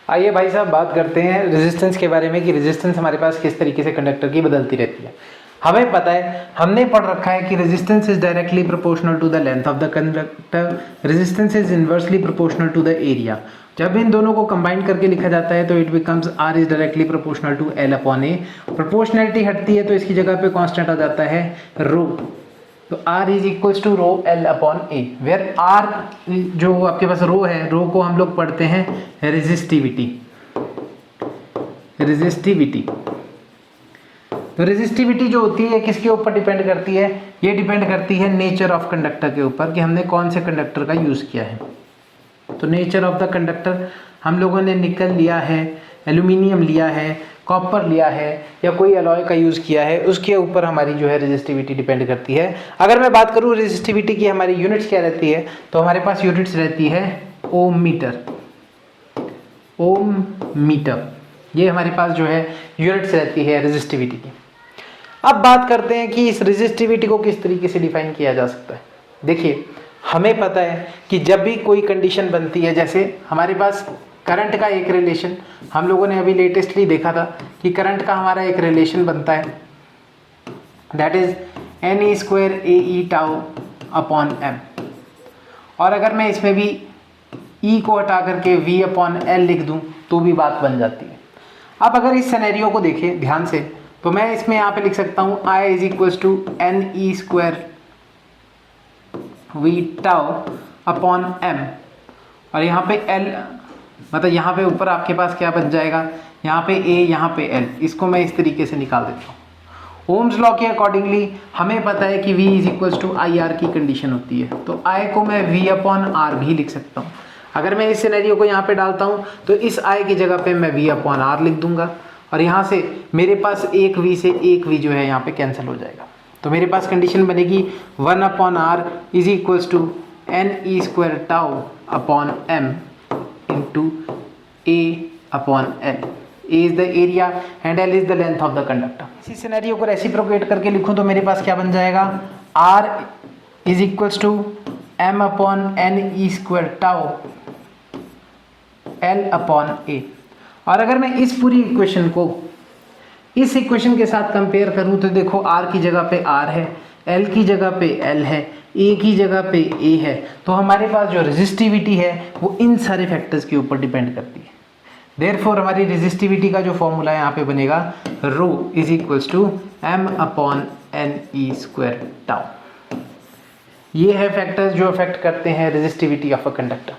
आइए भाई साहब बात करते हैं रेजिस्टेंस के बारे में कि रेजिस्टेंस हमारे पास किस तरीके से कंडक्टर की बदलती रहती है। हमें पता है, हमने पढ़ रखा है कि resistance is directly proportional to the length of the conductor, resistance is inversely proportional to the area. जब इन दोनों को कंबाइन करके लिखा जाता है तो it becomes R is directly proportional to L upon A। Proportionality हटती है तो इसकी जगह पे कांस्टेंट आ जाता है रो। तो R is equals to rho L upon A, where R जो आपके पास रो है, रो को हम लोग पढ़ते हैं रेजिस्टिविटी। तो रेजिस्टिविटी जो होती है किसके ऊपर डिपेंड करती है? ये डिपेंड करती है नेचर ऑफ कंडक्टर के ऊपर कि हमने कौन से कंडक्टर का यूज़ किया है। तो नेचर ऑफ द कंडक्टर, हम लोगों ने निकल लिया है, एल्यूमिनियम लिया है, कॉपर लिया है या कोई अलॉय का यूज़ किया है, उसके ऊपर हमारी जो है रेजिस्टिविटी डिपेंड करती है। अगर मैं बात करूँ रेजिस्टिविटी की हमारी यूनिट्स क्या रहती है, तो हमारे पास यूनिट्स रहती है ओम मीटर। ये हमारे पास जो है यूनिट्स रहती है रेजिस्टिविटी की। अब बात करते हैं कि इस रेजिस्टिविटी को किस तरीके से डिफाइन किया जा सकता है। देखिए, हमें पता है कि जब भी कोई कंडीशन बनती है, जैसे हमारे पास करंट का एक रिलेशन, हम लोगों ने अभी लेटेस्टली देखा था कि करंट का हमारा एक रिलेशन बनता है, that is NE square AE tau upon M। और अगर मैं इसमें भी E को हटा करके V अपॉन L लिख दूं तो भी बात बन जाती है। अब अगर इस सिनेरियो को देखें ध्यान से, तो मैं इसमें यहाँ पे लिख सकता हूँ I is equals to NE square V tau upon M, और यहाँ पे L, मतलब यहाँ पे ऊपर आपके पास क्या बन जाएगा, यहाँ पे A, यहाँ पे L। इसको मैं इस तरीके से निकाल देता हूँ। ओम्स लॉ के अकॉर्डिंगली हमें पता है कि V is equals to IR की कंडीशन होती है, तो I को मैं V अपॉन R भी लिख सकता हूँ। अगर मैं इस सिनेरियो को यहाँ पे डालता हूँ तो इस I की जगह पे मैं V अपॉन R लिख दूंगा, और यहाँ से मेरे पास एक V से एक V जो है यहाँ पे कैंसिल हो जाएगा। तो मेरे पास कंडीशन बनेगी 1 upon R is equals to NE square tau upon M into A upon L। A is the area and L is the length of the conductor. इसी सिनेरियो को रेसिप्रोकेट करके लिखूं तो मेरे पास क्या बन जाएगा, R is equals to M upon NE square tau L upon A। और अगर मैं इस पूरी इक्वेशन को इस इक्वेशन के साथ कंपेयर करूं तो देखो, R की जगह पे R है, L की जगह पे L है, A की जगह पे A है। तो हमारे पास जो रेजिस्टिविटी है वो इन सारे फैक्टर्स के ऊपर डिपेंड करती है। देयरफॉर हमारी रेजिस्टिविटी का जो फॉर्मूला यहाँ पे बनेगा, rho is equals to M upon NE square tau. ये है फैक्टर्स जो अफेक्ट करते हैं रेजिस्टिविटी ऑफ अ कंडक्टर।